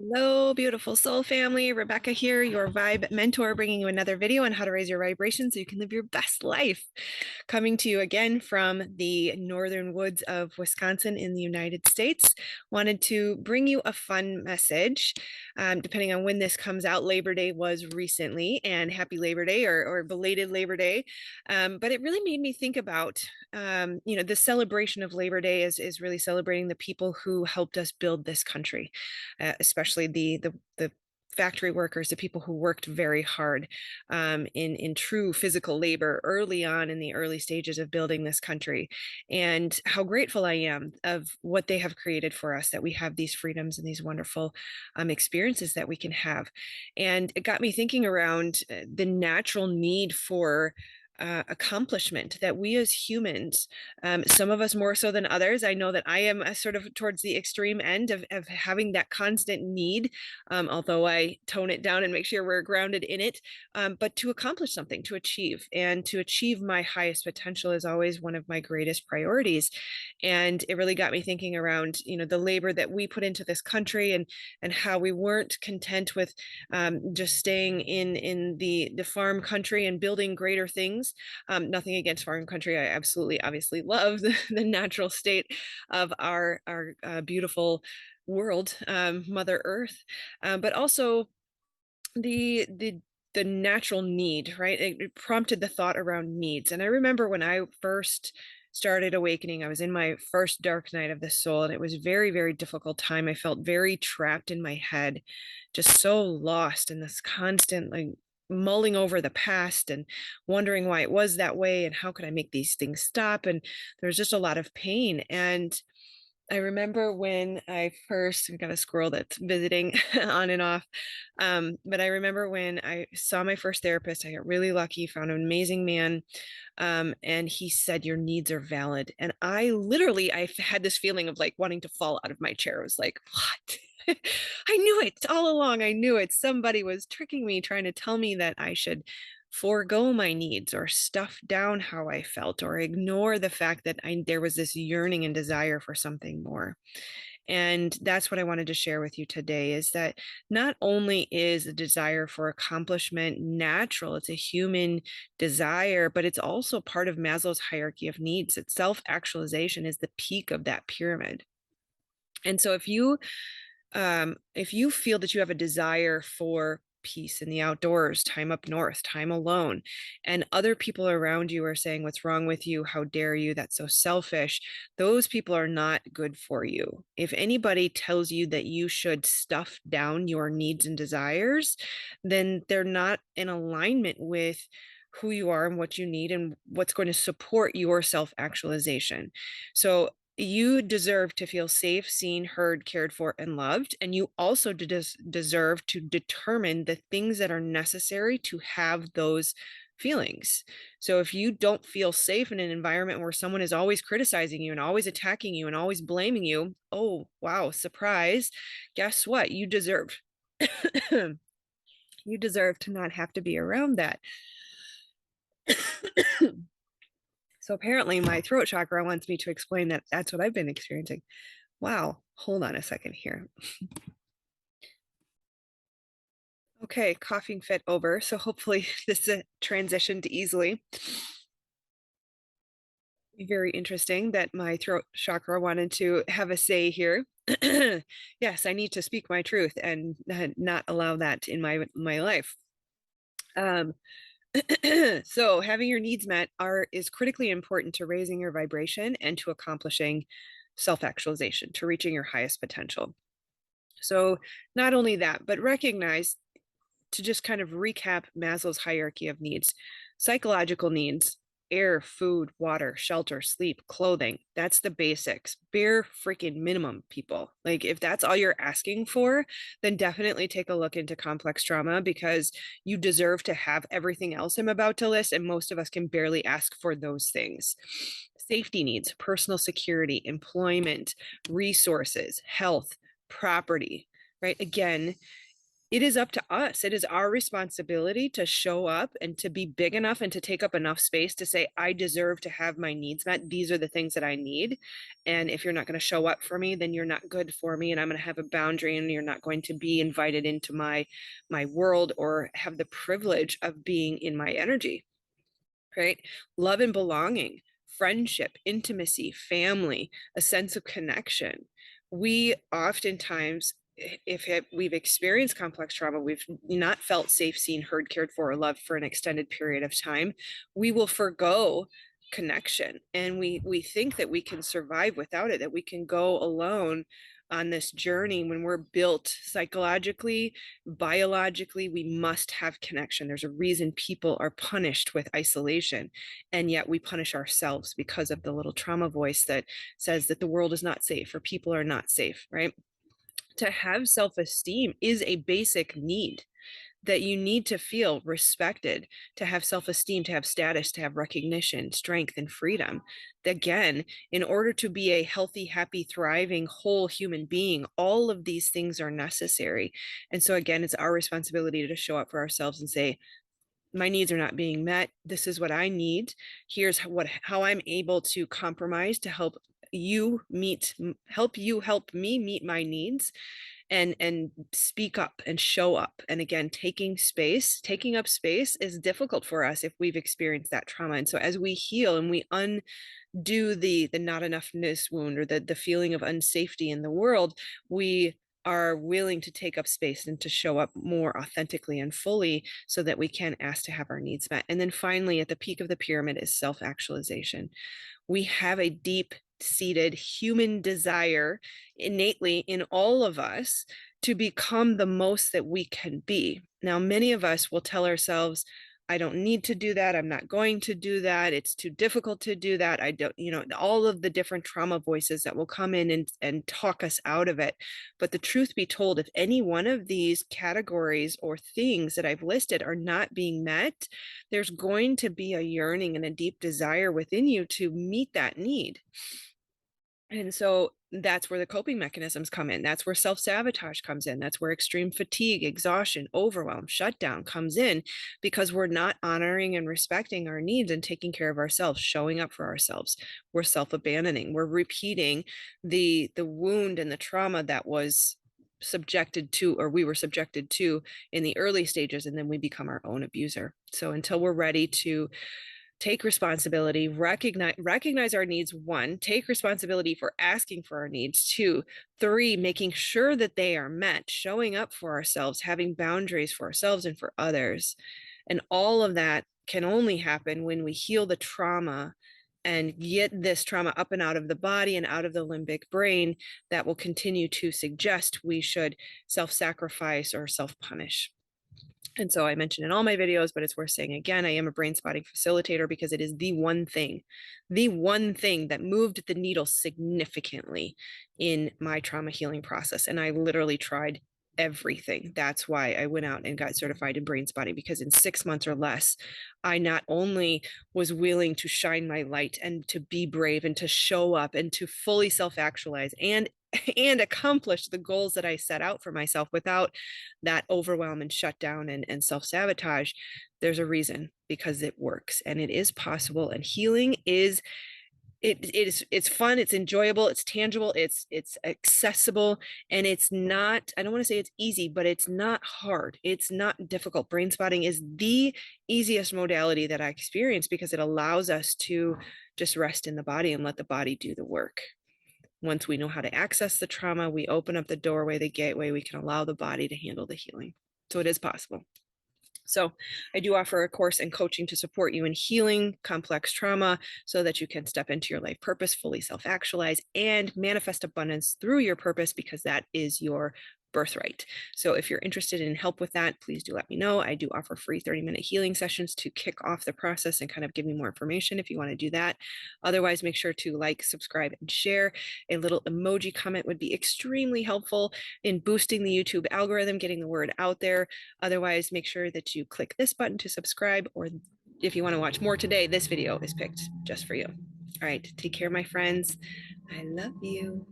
Hello, beautiful soul family. Rebecca here, your vibe mentor, bringing you another video on how to raise your vibration so you can live your best life. Coming to you again from the northern woods of Wisconsin in the United States. Wanted to bring you a fun message. Depending on when this comes out, Labor Day was recently, and happy Labor Day or belated Labor Day. But it really made me think about, the celebration of Labor Day is really celebrating the people who helped us build this country, especially the factory workers, the people who worked very hard in true physical labor early on in the early stages of building this country, and how grateful I am of what they have created for us, that we have these freedoms and these wonderful experiences that we can have. And it got me thinking around the natural need for accomplishment that we as humans, some of us more so than others. I know that I am a sort of towards the extreme end of having that constant need, although I tone it down and make sure we're grounded in it. But to accomplish something, to achieve, and to achieve my highest potential is always one of my greatest priorities. And it really got me thinking around, the labor that we put into this country, and how we weren't content with just staying in the farm country and building greater things. Nothing against farm country. I absolutely, obviously love the natural state of our beautiful world, Mother Earth, but also the natural need, right? It prompted the thought around needs. And I remember when I first started awakening, I was in my first dark night of the soul, and it was very, very difficult time. I felt very trapped in my head, just so lost in this constant, like, mulling over the past and wondering why it was that way and how could I make these things stop. And there was just a lot of pain. And I remember when I first got a squirrel that's visiting on and off. But I remember when I saw my first therapist, I got really lucky, found an amazing man. And he said, "Your needs are valid." And I had this feeling of like wanting to fall out of my chair. I was like, what? I knew it all along. I knew it. Somebody was tricking me, trying to tell me that I should forego my needs or stuff down how I felt or ignore the fact that there was this yearning and desire for something more. And that's what I wanted to share with you today, is that not only is the desire for accomplishment natural, it's a human desire, but it's also part of Maslow's hierarchy of needs. That self-actualization is the peak of that pyramid. And so if you feel that you have a desire for peace in the outdoors, time up north, time alone, and other people around you are saying, "What's wrong with you? How dare you? That's so selfish." Those people are not good for you. If anybody tells you that you should stuff down your needs and desires, then they're not in alignment with who you are and what you need and what's going to support your self actualization. So you deserve to feel safe, seen, heard, cared for, and loved. And you also deserve to determine the things that are necessary to have those feelings. So if you don't feel safe in an environment where someone is always criticizing you and always attacking you and always blaming you, oh, wow, surprise. Guess what? You deserve. You deserve to not have to be around that. So apparently my throat chakra wants me to explain that that's what I've been experiencing. Wow, hold on a second here. Okay, coughing fit over. So hopefully this transitioned easily. Very interesting that my throat chakra wanted to have a say here. Yes, I need to speak my truth and not allow that in my life. Um, so having your needs met is critically important to raising your vibration and to accomplishing self-actualization, to reaching your highest potential. So not only that, but recognize, to just kind of recap Maslow's hierarchy of needs: psychological needs, air, food, water, shelter, sleep, clothing. That's the basics, bare freaking minimum, people. Like, if that's all you're asking for, then definitely take a look into complex trauma, because you deserve to have everything else I'm about to list. And most of us can barely ask for those things. Safety needs: personal security, employment, resources, health, property, right? Again, it is up to us. It is our responsibility to show up and to be big enough and to take up enough space to say, I deserve to have my needs met. These are the things that I need. And if you're not going to show up for me, then you're not good for me. And I'm going to have a boundary, and you're not going to be invited into my world or have the privilege of being in my energy. Right? Love and belonging, friendship, intimacy, family, a sense of connection. We oftentimes, we've experienced complex trauma, we've not felt safe, seen, heard, cared for, or loved for an extended period of time, we will forgo connection, and we think that we can survive without it, that we can go alone on this journey. When we're built psychologically, biologically, we must have connection. There's a reason people are punished with isolation, and yet we punish ourselves because of the little trauma voice that says that the world is not safe or people are not safe, right? To have self-esteem is a basic need, that you need to feel respected, to have self-esteem, to have status, to have recognition, strength, and freedom. Again, in order to be a healthy, happy, thriving, whole human being, all of these things are necessary. And so again, it's our responsibility to show up for ourselves and say, my needs are not being met. This is what I need. Here's how I'm able to compromise to help you help me meet my needs, and speak up and show up. And again, taking up space is difficult for us if we've experienced that trauma. And so as we heal and we undo the not enoughness wound, or the feeling of unsafety in the world, we are willing to take up space and to show up more authentically and fully, so that we can ask to have our needs met. And then finally, at the peak of the pyramid, is self-actualization. We have a deep seated human desire innately in all of us to become the most that we can be. Now, many of us will tell ourselves, I don't need to do that. I'm not going to do that. It's too difficult to do that. I don't, all of the different trauma voices that will come in and talk us out of it. But the truth be told, if any one of these categories or things that I've listed are not being met, there's going to be a yearning and a deep desire within you to meet that need. And so that's where the coping mechanisms come in. That's where self-sabotage comes in. That's where extreme fatigue, exhaustion, overwhelm, shutdown comes in, because we're not honoring and respecting our needs and taking care of ourselves, showing up for ourselves. We're self-abandoning. We're repeating the wound and the trauma that was subjected to, or we were subjected to, in the early stages, and then we become our own abuser. So until we're ready to take responsibility, recognize our needs, one, take responsibility for asking for our needs, two, three, making sure that they are met, showing up for ourselves, having boundaries for ourselves and for others. And all of that can only happen when we heal the trauma and get this trauma up and out of the body and out of the limbic brain that will continue to suggest we should self-sacrifice or self-punish. And so I mentioned in all my videos, but it's worth saying again, I am a brain spotting facilitator because it is the one thing that moved the needle significantly in my trauma healing process. And I literally tried everything. That's why I went out and got certified in brain spotting, because in 6 months or less, I not only was willing to shine my light and to be brave and to show up and to fully self-actualize and accomplish the goals that I set out for myself without that overwhelm and shutdown and self-sabotage. There's a reason, because it works and it is possible. And healing is it's fun, it's enjoyable, it's tangible, it's accessible, and it's not, I don't want to say it's easy, but it's not hard, it's not difficult. Brain spotting is the easiest modality that I experience, because it allows us to just rest in the body and let the body do the work. Once we know how to access the trauma, we open up the doorway, the gateway, we can allow the body to handle the healing. So it is possible. So I do offer a course and coaching to support you in healing complex trauma, so that you can step into your life purpose, fully self-actualize, and manifest abundance through your purpose, because that is your birthright. So if you're interested in help with that, please do let me know. I do offer free 30-minute healing sessions to kick off the process and kind of give me more information if you want to do that. Otherwise, make sure to like, subscribe, and share. A little emoji comment would be extremely helpful in boosting the YouTube algorithm, getting the word out there. Otherwise, make sure that you click this button to subscribe, or if you want to watch more today, this video is picked just for you. All right, take care, my friends. I love you.